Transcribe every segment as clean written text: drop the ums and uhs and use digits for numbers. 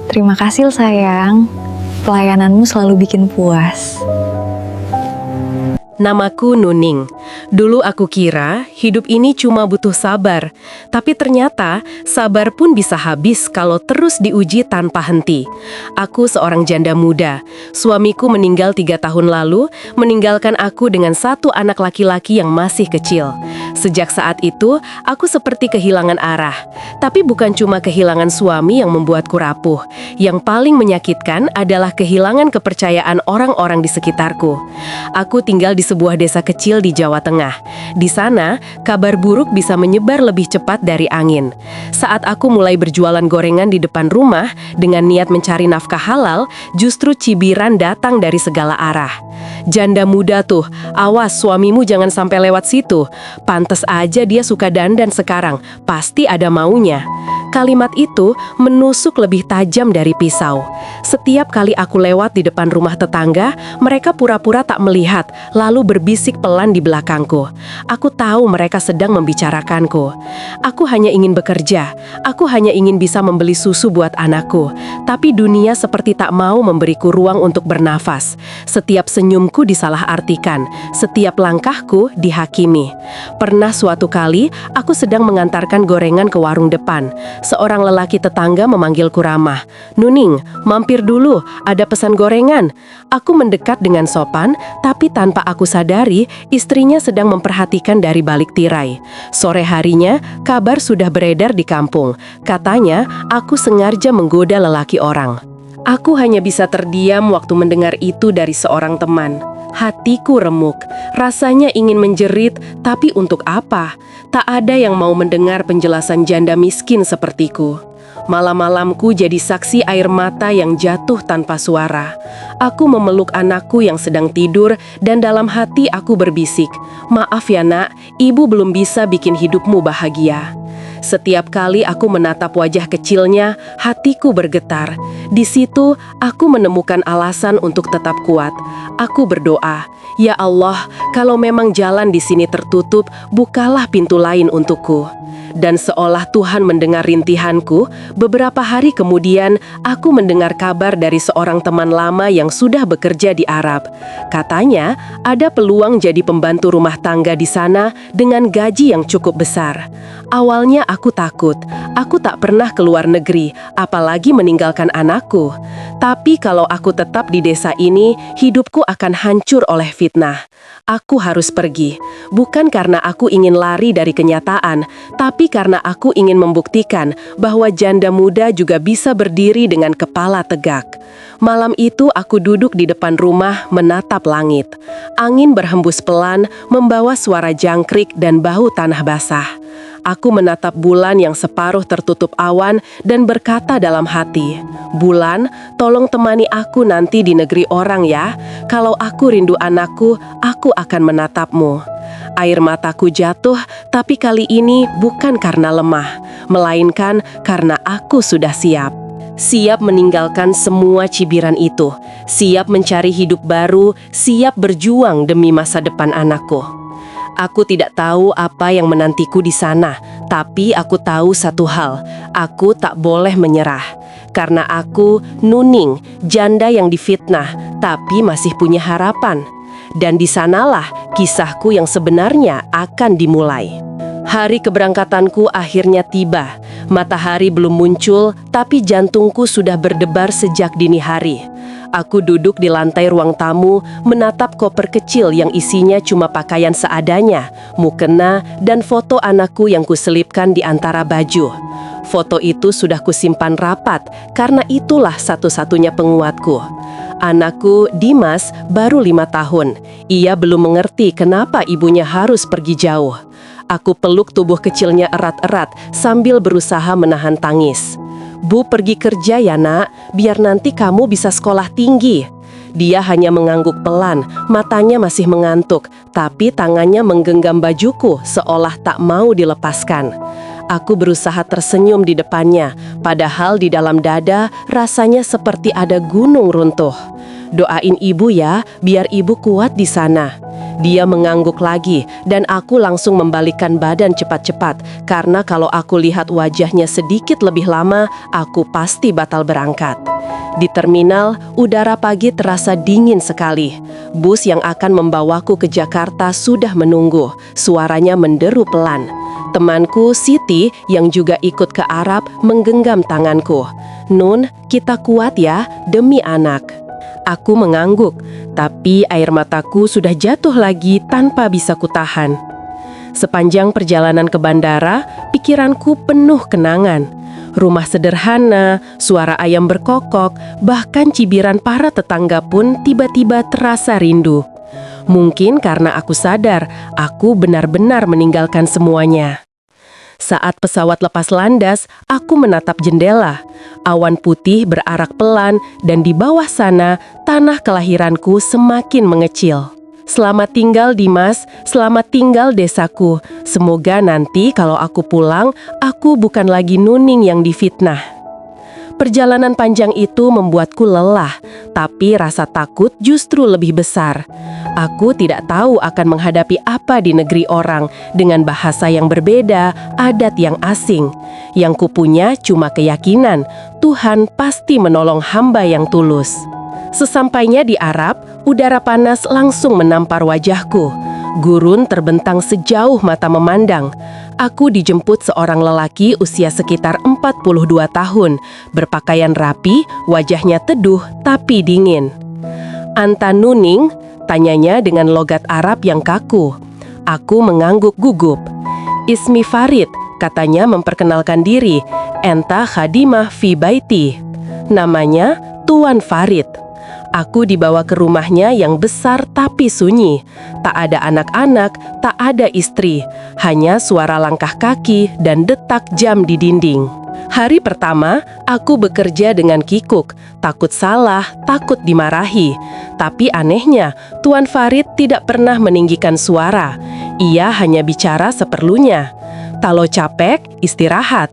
Terima kasih sayang, pelayananmu selalu bikin puas. Namaku Nuning. Dulu aku kira hidup ini cuma butuh sabar, tapi ternyata sabar pun bisa habis kalau terus diuji tanpa henti. Aku seorang janda muda. Suamiku meninggal 3 tahun lalu, meninggalkan aku dengan 1 anak laki-laki yang masih kecil. Sejak saat itu, aku seperti kehilangan arah. Tapi bukan cuma kehilangan suami yang membuatku rapuh. Yang paling menyakitkan adalah kehilangan kepercayaan orang-orang di sekitarku. Aku tinggal di sebuah desa kecil di Jawa Tengah. Di sana, kabar buruk bisa menyebar lebih cepat dari angin. Saat aku mulai berjualan gorengan di depan rumah dengan niat mencari nafkah halal, justru cibiran datang dari segala arah. Janda muda tuh, awas suamimu jangan sampai lewat situ. Pantes aja dia suka dandan sekarang, pasti ada maunya. Kalimat itu menusuk lebih tajam dari pisau. Setiap kali aku lewat di depan rumah tetangga, mereka pura-pura tak melihat, lalu berbisik pelan di belakangku. Aku tahu mereka sedang membicarakanku. Aku hanya ingin bekerja, aku hanya ingin bisa membeli susu buat anakku. Tapi dunia seperti tak mau memberiku ruang untuk bernafas. Setiap senyumku disalahartikan, setiap langkahku dihakimi. Pernah suatu kali, aku sedang mengantarkan gorengan ke warung depan. Seorang lelaki tetangga memanggilku ramah. "Nuning, mampir dulu, ada pesan gorengan." Aku mendekat dengan sopan, tapi tanpa aku sadari, istrinya sedang memperhatikan dari balik tirai. Sore harinya, kabar sudah beredar di kampung. Katanya, aku sengaja menggoda lelaki orang. Aku hanya bisa terdiam waktu mendengar itu dari seorang teman. Hatiku remuk, rasanya ingin menjerit, tapi untuk apa? Tak ada yang mau mendengar penjelasan janda miskin sepertiku. Malam-malamku jadi saksi air mata yang jatuh tanpa suara. Aku memeluk anakku yang sedang tidur dan dalam hati aku berbisik, "Maaf ya nak, ibu belum bisa bikin hidupmu bahagia." Setiap kali aku menatap wajah kecilnya, hatiku bergetar. Di situ, aku menemukan alasan untuk tetap kuat. Aku berdoa, "Ya Allah, kalau memang jalan di sini tertutup, bukalah pintu lain untukku." Dan seolah Tuhan mendengar rintihanku, beberapa hari kemudian aku mendengar kabar dari seorang teman lama yang sudah bekerja di Arab. Katanya, ada peluang jadi pembantu rumah tangga di sana dengan gaji yang cukup besar. Awalnya aku takut, aku tak pernah keluar negeri, apalagi meninggalkan anakku. Tapi kalau aku tetap di desa ini, hidupku akan hancur oleh fitnah. Aku harus pergi, bukan karena aku ingin lari dari kenyataan, tapi karena aku ingin membuktikan bahwa janda muda juga bisa berdiri dengan kepala tegak. Malam itu aku duduk di depan rumah menatap langit. Angin berhembus pelan, membawa suara jangkrik dan bau tanah basah. Aku menatap bulan yang separuh tertutup awan dan berkata dalam hati, "Bulan, tolong temani aku nanti di negeri orang ya. Kalau aku rindu anakku, aku akan menatapmu." Air mataku jatuh, tapi kali ini bukan karena lemah, melainkan karena aku sudah siap. Siap meninggalkan semua cibiran itu, siap mencari hidup baru, siap berjuang demi masa depan anakku. Aku tidak tahu apa yang menantiku di sana, tapi aku tahu satu hal, aku tak boleh menyerah. Karena aku, Nuning, janda yang difitnah, tapi masih punya harapan. Dan di sanalah kisahku yang sebenarnya akan dimulai. Hari keberangkatanku akhirnya tiba. Matahari belum muncul, tapi jantungku sudah berdebar sejak dini hari. Aku duduk di lantai ruang tamu, menatap koper kecil yang isinya cuma pakaian seadanya, mukena, dan foto anakku yang kuselipkan di antara baju. Foto itu sudah kusimpan rapat, karena itulah satu-satunya penguatku. Anakku, Dimas, baru 5 tahun. Ia belum mengerti kenapa ibunya harus pergi jauh. Aku peluk tubuh kecilnya erat-erat sambil berusaha menahan tangis. "Bu pergi kerja ya nak, biar nanti kamu bisa sekolah tinggi." Dia hanya mengangguk pelan, matanya masih mengantuk, tapi tangannya menggenggam bajuku seolah tak mau dilepaskan. Aku berusaha tersenyum di depannya, padahal di dalam dada rasanya seperti ada gunung runtuh. Doain ibu ya, biar ibu kuat di sana. Dia mengangguk lagi dan aku langsung membalikkan badan cepat-cepat karena kalau aku lihat wajahnya sedikit lebih lama, aku pasti batal berangkat. Di terminal, udara pagi terasa dingin sekali. Bus yang akan membawaku ke Jakarta sudah menunggu, suaranya menderu pelan. Temanku, Siti, yang juga ikut ke Arab, menggenggam tanganku. "Nun, kita kuat ya, demi anak." Aku mengangguk, tapi air mataku sudah jatuh lagi tanpa bisa kutahan. Sepanjang perjalanan ke bandara, pikiranku penuh kenangan. Rumah sederhana, suara ayam berkokok, bahkan cibiran para tetangga pun tiba-tiba terasa rindu. Mungkin karena aku sadar, aku benar-benar meninggalkan semuanya. Saat pesawat lepas landas, aku menatap jendela. Awan putih berarak pelan dan di bawah sana, tanah kelahiranku semakin mengecil. Selamat tinggal Dimas, selamat tinggal desaku. Semoga nanti kalau aku pulang, aku bukan lagi Nuning yang difitnah. Perjalanan panjang itu membuatku lelah, tapi rasa takut justru lebih besar. Aku tidak tahu akan menghadapi apa di negeri orang dengan bahasa yang berbeda, adat yang asing. Yang kupunya cuma keyakinan, Tuhan pasti menolong hamba yang tulus. Sesampainya di Arab, udara panas langsung menampar wajahku. Gurun terbentang sejauh mata memandang. Aku dijemput seorang lelaki usia sekitar 42 tahun, berpakaian rapi, wajahnya teduh tapi dingin. "Anta Nuning?" tanyanya dengan logat Arab yang kaku. Aku mengangguk gugup. "Ismi Farid," katanya memperkenalkan diri. "Enta khadimah fi baiti." Namanya Tuan Farid. Aku dibawa ke rumahnya yang besar tapi sunyi. Tak ada anak-anak, tak ada istri. Hanya suara langkah kaki dan detak jam di dinding. Hari pertama, aku bekerja dengan kikuk. Takut salah, takut dimarahi. Tapi anehnya, Tuan Farid tidak pernah meninggikan suara. Ia hanya bicara seperlunya. Kalau capek, istirahat.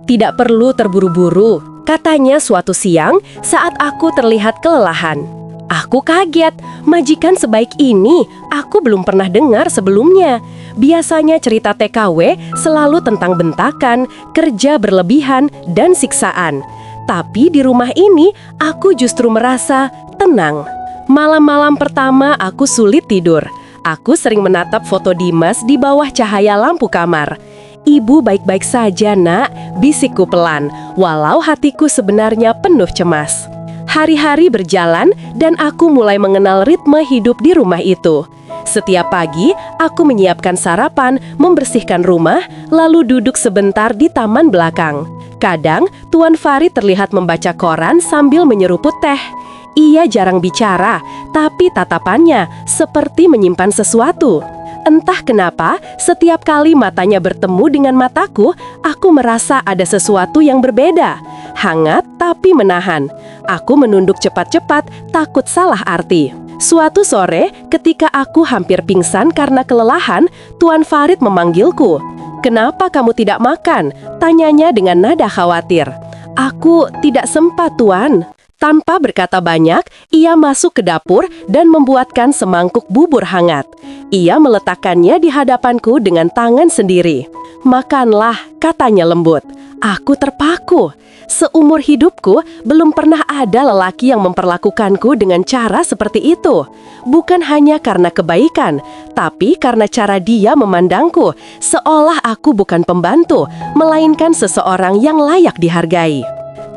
Tidak perlu terburu-buru, katanya suatu siang saat aku terlihat kelelahan. Aku kaget, majikan sebaik ini aku belum pernah dengar sebelumnya. Biasanya cerita TKW selalu tentang bentakan, kerja berlebihan, dan siksaan. Tapi di rumah ini aku justru merasa tenang. Malam-malam pertama aku sulit tidur. Aku sering menatap foto Dimas di bawah cahaya lampu kamar. "Ibu baik-baik saja, Nak," bisikku pelan, walau hatiku sebenarnya penuh cemas. Hari-hari berjalan dan aku mulai mengenal ritme hidup di rumah itu. Setiap pagi, aku menyiapkan sarapan, membersihkan rumah, lalu duduk sebentar di taman belakang. Kadang, Tuan Farid terlihat membaca koran sambil menyeruput teh. Ia jarang bicara, tapi tatapannya seperti menyimpan sesuatu. Entah kenapa, setiap kali matanya bertemu dengan mataku, aku merasa ada sesuatu yang berbeda. Hangat tapi menahan. Aku menunduk cepat-cepat, takut salah arti. Suatu sore, ketika aku hampir pingsan karena kelelahan, Tuan Farid memanggilku. "Kenapa kamu tidak makan?" tanyanya dengan nada khawatir. "Aku tidak sempat, Tuan." Tanpa berkata banyak, ia masuk ke dapur dan membuatkan semangkuk bubur hangat. Ia meletakkannya di hadapanku dengan tangan sendiri. "Makanlah," katanya lembut. Aku terpaku. Seumur hidupku, belum pernah ada lelaki yang memperlakukanku dengan cara seperti itu. Bukan hanya karena kebaikan, tapi karena cara dia memandangku, seolah aku bukan pembantu, melainkan seseorang yang layak dihargai.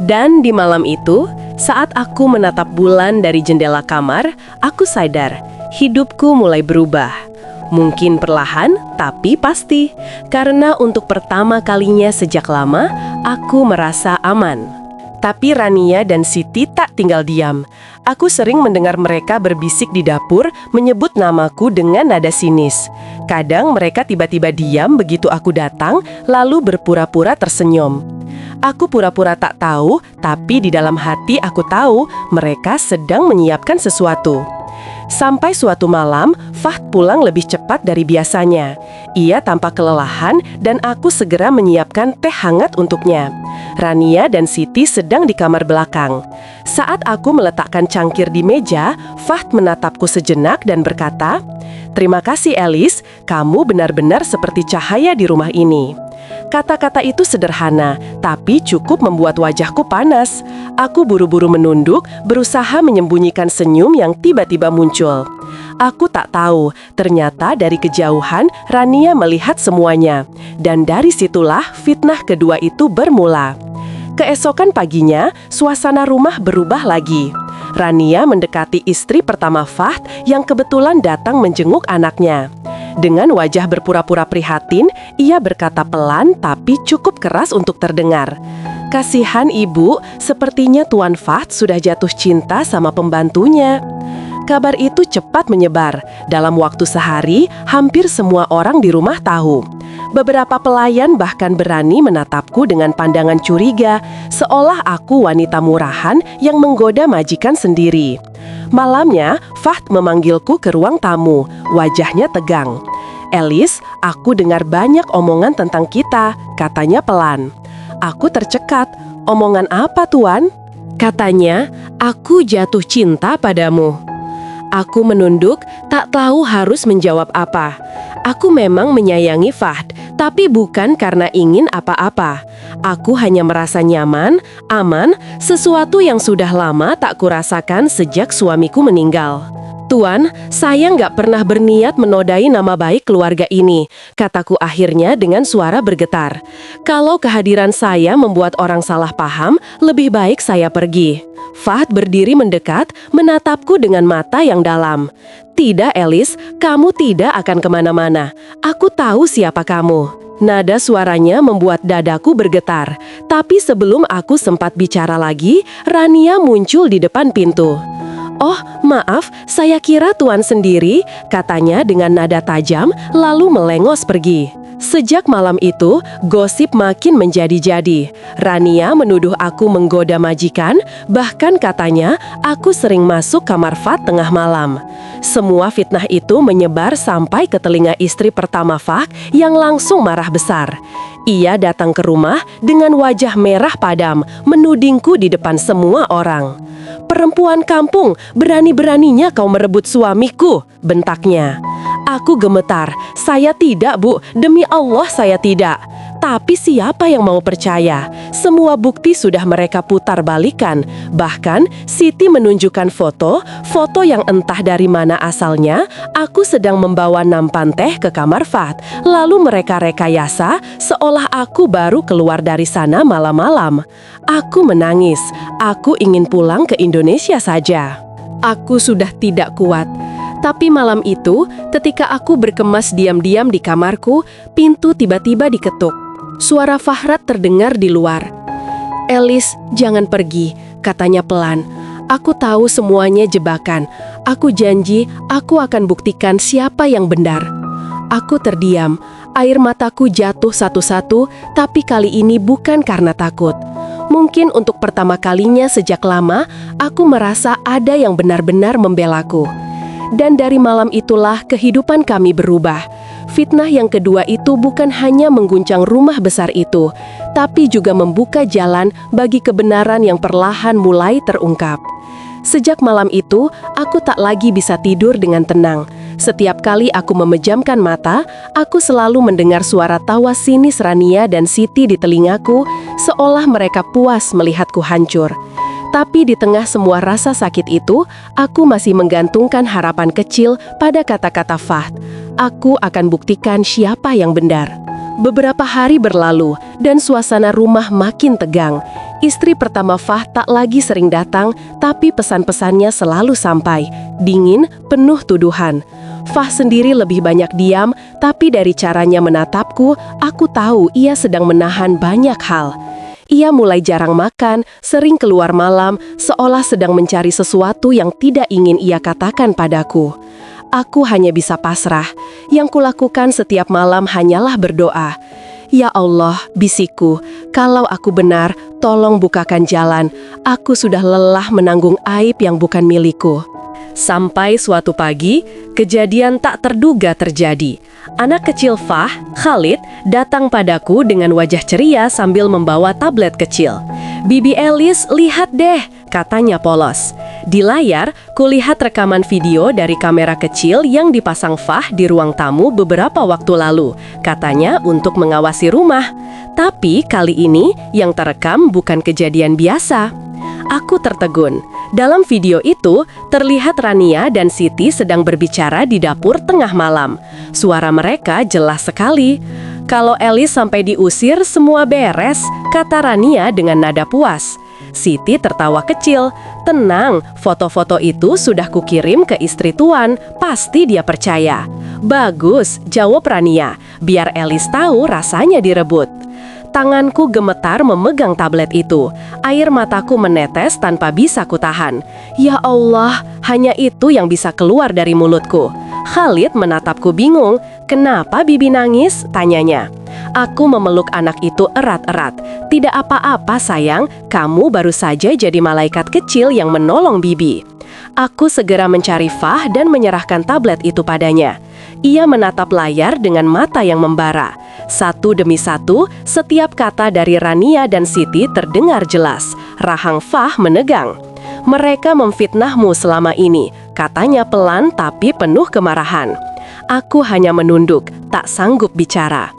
Dan di malam itu, saat aku menatap bulan dari jendela kamar, aku sadar, hidupku mulai berubah. Mungkin perlahan, tapi pasti. Karena untuk pertama kalinya sejak lama, aku merasa aman. Tapi Rania dan Siti tak tinggal diam. Aku sering mendengar mereka berbisik di dapur, menyebut namaku dengan nada sinis. Kadang mereka tiba-tiba diam begitu aku datang, lalu berpura-pura tersenyum. Aku pura-pura tak tahu, tapi di dalam hati aku tahu mereka sedang menyiapkan sesuatu. Sampai suatu malam, Fahd pulang lebih cepat dari biasanya. Ia tampak kelelahan dan aku segera menyiapkan teh hangat untuknya. Rania dan Siti sedang di kamar belakang. Saat aku meletakkan cangkir di meja, Fahd menatapku sejenak dan berkata, "Terima kasih Elis, kamu benar-benar seperti cahaya di rumah ini." Kata-kata itu sederhana, tapi cukup membuat wajahku panas. Aku buru-buru menunduk, berusaha menyembunyikan senyum yang tiba-tiba muncul. Aku tak tahu, ternyata dari kejauhan Rania melihat semuanya. Dan dari situlah fitnah kedua itu bermula. Keesokan paginya, suasana rumah berubah lagi. Rania mendekati istri pertama Fahd yang kebetulan datang menjenguk anaknya. Dengan wajah berpura-pura prihatin, ia berkata pelan tapi cukup keras untuk terdengar. "Kasihan ibu, sepertinya Tuan Fahd sudah jatuh cinta sama pembantunya." Kabar itu cepat menyebar. Dalam waktu sehari, hampir semua orang di rumah tahu. Beberapa pelayan bahkan berani menatapku dengan pandangan curiga, seolah aku wanita murahan yang menggoda majikan sendiri. Malamnya, Fahd memanggilku ke ruang tamu, wajahnya tegang. "Elis, aku dengar banyak omongan tentang kita," katanya pelan. Aku tercekat. "Omongan apa, Tuan?" Katanya, "Aku jatuh cinta padamu." Aku menunduk, tak tahu harus menjawab apa. Aku memang menyayangi Fahd, tapi bukan karena ingin apa-apa. Aku hanya merasa nyaman, aman, sesuatu yang sudah lama tak kurasakan sejak suamiku meninggal. "Tuan, saya nggak pernah berniat menodai nama baik keluarga ini," kataku akhirnya dengan suara bergetar. "Kalau kehadiran saya membuat orang salah paham, lebih baik saya pergi." Fahd berdiri mendekat, menatapku dengan mata yang dalam. "Tidak, Elis, kamu tidak akan kemana-mana. Aku tahu siapa kamu." Nada suaranya membuat dadaku bergetar. Tapi sebelum aku sempat bicara lagi, Rania muncul di depan pintu. "Oh, maaf, saya kira Tuan sendiri," katanya dengan nada tajam, lalu melengos pergi. Sejak malam itu, gosip makin menjadi-jadi. Rania menuduh aku menggoda majikan, bahkan katanya aku sering masuk kamar Fahd tengah malam. Semua fitnah itu menyebar sampai ke telinga istri pertama Fahd yang langsung marah besar. Ia datang ke rumah dengan wajah merah padam, menudingku di depan semua orang. "Perempuan kampung, berani-beraninya kau merebut suamiku," bentaknya. Aku gemetar. "Saya tidak, Bu. Demi Allah saya tidak." Tapi siapa yang mau percaya? Semua bukti sudah mereka putar balikan. Bahkan Siti menunjukkan foto yang entah dari mana asalnya. Aku sedang membawa nampan teh ke kamar Fahd. Lalu mereka rekayasa seolah aku baru keluar dari sana malam-malam. Aku menangis. Aku ingin pulang ke Indonesia saja. Aku sudah tidak kuat. Tapi malam itu, ketika aku berkemas diam-diam di kamarku, pintu tiba-tiba diketuk. Suara Fahrat terdengar di luar. "Elis, jangan pergi," katanya pelan. "Aku tahu semuanya jebakan. Aku janji, aku akan buktikan siapa yang benar." Aku terdiam. Air mataku jatuh satu-satu, tapi kali ini bukan karena takut. Mungkin untuk pertama kalinya sejak lama, aku merasa ada yang benar-benar membelaku. Dan dari malam itulah kehidupan kami berubah. Fitnah yang kedua itu bukan hanya mengguncang rumah besar itu, tapi juga membuka jalan bagi kebenaran yang perlahan mulai terungkap. Sejak malam itu, aku tak lagi bisa tidur dengan tenang. Setiap kali aku memejamkan mata, aku selalu mendengar suara tawa sinis Rania dan Siti di telingaku, seolah mereka puas melihatku hancur. Tapi di tengah semua rasa sakit itu, aku masih menggantungkan harapan kecil pada kata-kata Fahd. Aku akan buktikan siapa yang benar. Beberapa hari berlalu, dan suasana rumah makin tegang. Istri pertama Fahd tak lagi sering datang, tapi pesan-pesannya selalu sampai. Dingin, penuh tuduhan. Fahd sendiri lebih banyak diam, tapi dari caranya menatapku, aku tahu ia sedang menahan banyak hal. Ia mulai jarang makan, sering keluar malam, seolah sedang mencari sesuatu yang tidak ingin ia katakan padaku. Aku hanya bisa pasrah. Yang kulakukan setiap malam hanyalah berdoa. Ya Allah, bisikku, kalau aku benar, tolong bukakan jalan. Aku sudah lelah menanggung aib yang bukan milikku. Sampai suatu pagi, kejadian tak terduga terjadi. Anak kecil Fah, Khalid, datang padaku dengan wajah ceria sambil membawa tablet kecil. "Bibi Elis, lihat deh," katanya polos. Di layar, kulihat rekaman video dari kamera kecil yang dipasang Fah di ruang tamu beberapa waktu lalu, katanya untuk mengawasi rumah. Tapi kali ini yang terekam bukan kejadian biasa. Aku tertegun. Dalam video itu, terlihat Rania dan Siti sedang berbicara di dapur tengah malam. Suara mereka jelas sekali. "Kalau Elis sampai diusir, semua beres," kata Rania dengan nada puas. Siti tertawa kecil. "Tenang, foto-foto itu sudah kukirim ke istri Tuan, pasti dia percaya." "Bagus," jawab Rania, "biar Elis tahu rasanya direbut." Tanganku gemetar memegang tablet itu. Air mataku menetes tanpa bisa kutahan. Ya Allah, hanya itu yang bisa keluar dari mulutku. Khalid menatapku bingung. "Kenapa Bibi nangis?" tanyanya. Aku memeluk anak itu erat-erat. "Tidak apa-apa sayang, kamu baru saja jadi malaikat kecil yang menolong Bibi." Aku segera mencari Fah dan menyerahkan tablet itu padanya. Ia menatap layar dengan mata yang membara. Satu demi satu, setiap kata dari Rania dan Siti terdengar jelas. Rahang Fah menegang. "Mereka memfitnahmu selama ini," katanya pelan tapi penuh kemarahan. Aku hanya menunduk, tak sanggup bicara.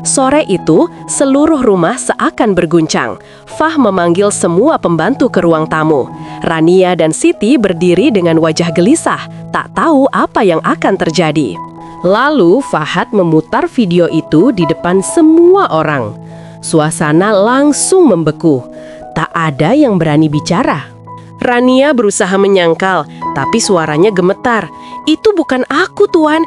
Sore itu, seluruh rumah seakan berguncang. Fah memanggil semua pembantu ke ruang tamu. Rania dan Siti berdiri dengan wajah gelisah, tak tahu apa yang akan terjadi. Lalu Fahad memutar video itu di depan semua orang. Suasana langsung membeku. Tak ada yang berani bicara. Rania berusaha menyangkal, tapi suaranya gemetar. "Itu bukan aku, Tuan.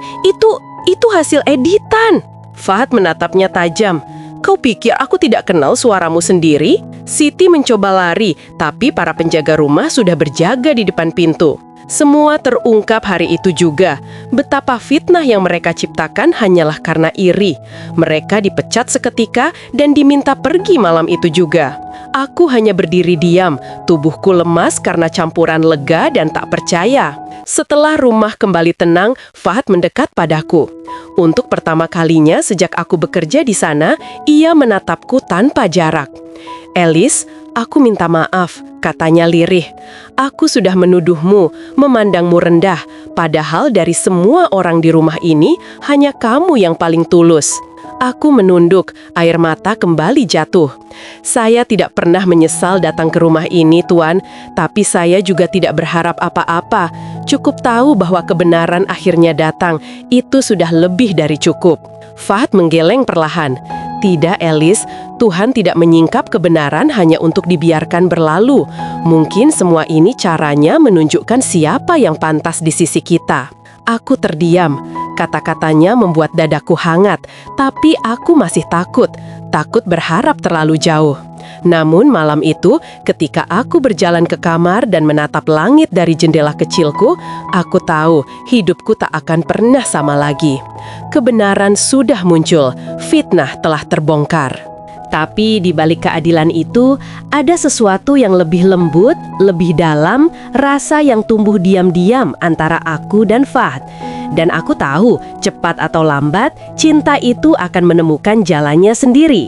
Itu hasil editan." Fahad menatapnya tajam. "Kau pikir aku tidak kenal suaramu sendiri?" Siti mencoba lari, tapi para penjaga rumah sudah berjaga di depan pintu. Semua terungkap hari itu juga. Betapa fitnah yang mereka ciptakan hanyalah karena iri. Mereka dipecat seketika dan diminta pergi malam itu juga. Aku hanya berdiri diam, tubuhku lemas karena campuran lega dan tak percaya. Setelah rumah kembali tenang, Fahad mendekat padaku. Untuk pertama kalinya sejak aku bekerja di sana, ia menatapku tanpa jarak. "Elis, aku minta maaf," katanya lirih. "Aku sudah menuduhmu, memandangmu rendah, padahal dari semua orang di rumah ini, hanya kamu yang paling tulus." Aku menunduk, air mata kembali jatuh. "Saya tidak pernah menyesal datang ke rumah ini, Tuan, tapi saya juga tidak berharap apa-apa. Cukup tahu bahwa kebenaran akhirnya datang, itu sudah lebih dari cukup." Fahad menggeleng perlahan. "Tidak, Elis, Tuhan tidak menyingkap kebenaran hanya untuk dibiarkan berlalu. Mungkin semua ini caranya menunjukkan siapa yang pantas di sisi kita." Aku terdiam. Kata-katanya membuat dadaku hangat, tapi aku masih takut berharap terlalu jauh. Namun malam itu, ketika aku berjalan ke kamar dan menatap langit dari jendela kecilku, aku tahu hidupku tak akan pernah sama lagi. Kebenaran sudah muncul, fitnah telah terbongkar. Tapi di balik keadilan itu, ada sesuatu yang lebih lembut, lebih dalam, rasa yang tumbuh diam-diam antara aku dan Fahad. Dan aku tahu, cepat atau lambat, cinta itu akan menemukan jalannya sendiri.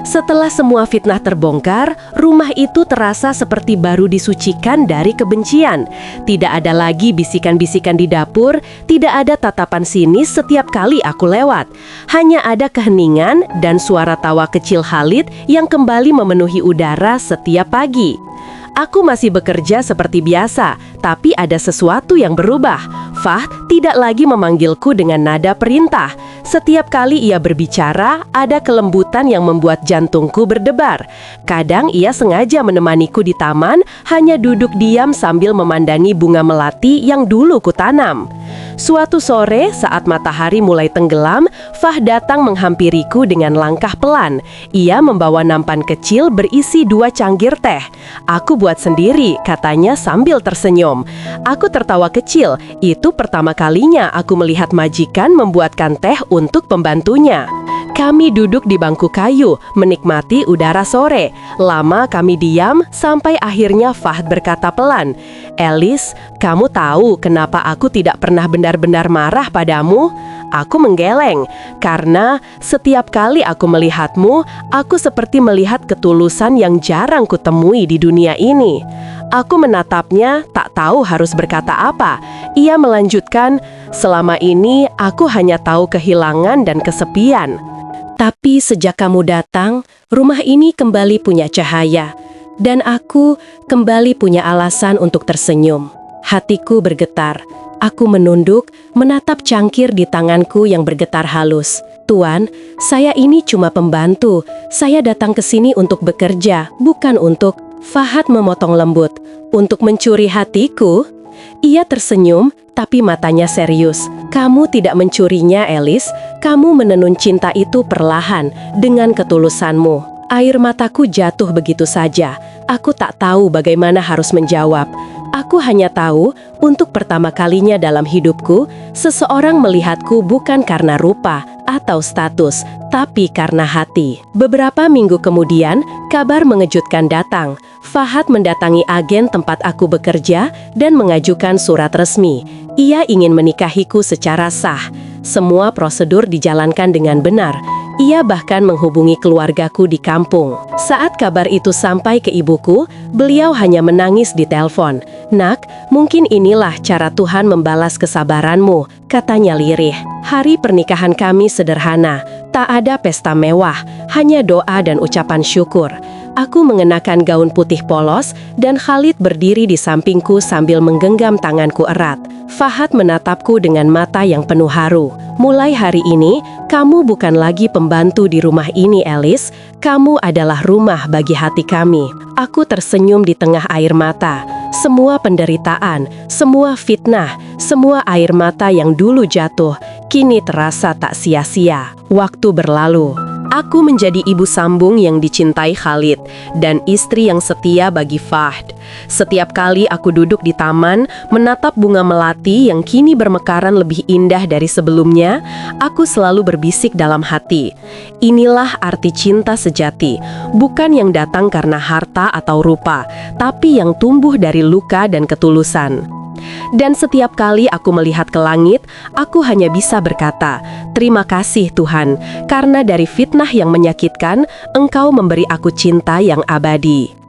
Setelah semua fitnah terbongkar, rumah itu terasa seperti baru disucikan dari kebencian. Tidak ada lagi bisikan-bisikan di dapur, tidak ada tatapan sinis setiap kali aku lewat. Hanya ada keheningan dan suara tawa kecil Khalid yang kembali memenuhi udara setiap pagi. Aku masih bekerja seperti biasa, tapi ada sesuatu yang berubah. Fah tidak lagi memanggilku dengan nada perintah. Setiap kali ia berbicara, ada kelembutan yang membuat jantungku berdebar. Kadang ia sengaja menemaniku di taman, hanya duduk diam sambil memandangi bunga melati yang dulu kutanam. Suatu sore, saat matahari mulai tenggelam, Fah datang menghampiriku dengan langkah pelan. Ia membawa nampan kecil berisi 2 cangkir teh. "Aku buat sendiri," katanya sambil tersenyum. Aku tertawa kecil. Itu pertama kalinya aku melihat majikan membuatkan teh untuk pembantunya. Kami duduk di bangku kayu, menikmati udara sore. Lama kami diam, sampai akhirnya Fahd berkata pelan, "Alice, kamu tahu kenapa aku tidak pernah benar-benar marah padamu?" Aku menggeleng, karena setiap kali aku melihatmu, aku seperti melihat ketulusan yang jarang kutemui di dunia ini. Aku menatapnya, tak tahu harus berkata apa. Ia melanjutkan, "Selama ini aku hanya tahu kehilangan dan kesepian. Tapi sejak kamu datang, rumah ini kembali punya cahaya. Dan aku kembali punya alasan untuk tersenyum." Hatiku bergetar. Aku menunduk, menatap cangkir di tanganku yang bergetar halus. "Tuan, saya ini cuma pembantu. Saya datang ke sini untuk bekerja, bukan untuk..." Fahd memotong lembut. "Untuk mencuri hatiku?" Ia tersenyum, tapi matanya serius. "Kamu tidak mencurinya, Alice. Kamu menenun cinta itu perlahan, dengan ketulusanmu." Air mataku jatuh begitu saja. Aku tak tahu bagaimana harus menjawab. Aku hanya tahu, untuk pertama kalinya dalam hidupku, seseorang melihatku bukan karena rupa atau status, tapi karena hati. Beberapa minggu kemudian, kabar mengejutkan datang. Fahd mendatangi agen tempat aku bekerja dan mengajukan surat resmi. Ia ingin menikahiku secara sah. Semua prosedur dijalankan dengan benar. Ia bahkan menghubungi keluargaku di kampung. Saat kabar itu sampai ke ibuku, beliau hanya menangis di telepon. "Nak, mungkin inilah cara Tuhan membalas kesabaranmu," katanya lirih. "Hari pernikahan kami sederhana, tak ada pesta mewah, hanya doa dan ucapan syukur." Aku mengenakan gaun putih polos dan Khalid berdiri di sampingku sambil menggenggam tanganku erat. Fahd menatapku dengan mata yang penuh haru. "Mulai hari ini, kamu bukan lagi pembantu di rumah ini, Alice. Kamu adalah rumah bagi hati kami." Aku tersenyum di tengah air mata. Semua penderitaan, semua fitnah, semua air mata yang dulu jatuh, kini terasa tak sia-sia. Waktu berlalu. Aku menjadi ibu sambung yang dicintai Khalid dan istri yang setia bagi Fahd. Setiap kali aku duduk di taman, menatap bunga melati yang kini bermekaran lebih indah dari sebelumnya, aku selalu berbisik dalam hati. Inilah arti cinta sejati, bukan yang datang karena harta atau rupa, tapi yang tumbuh dari luka dan ketulusan. Dan setiap kali aku melihat ke langit, aku hanya bisa berkata, "Terima kasih Tuhan, karena dari fitnah yang menyakitkan, Engkau memberi aku cinta yang abadi."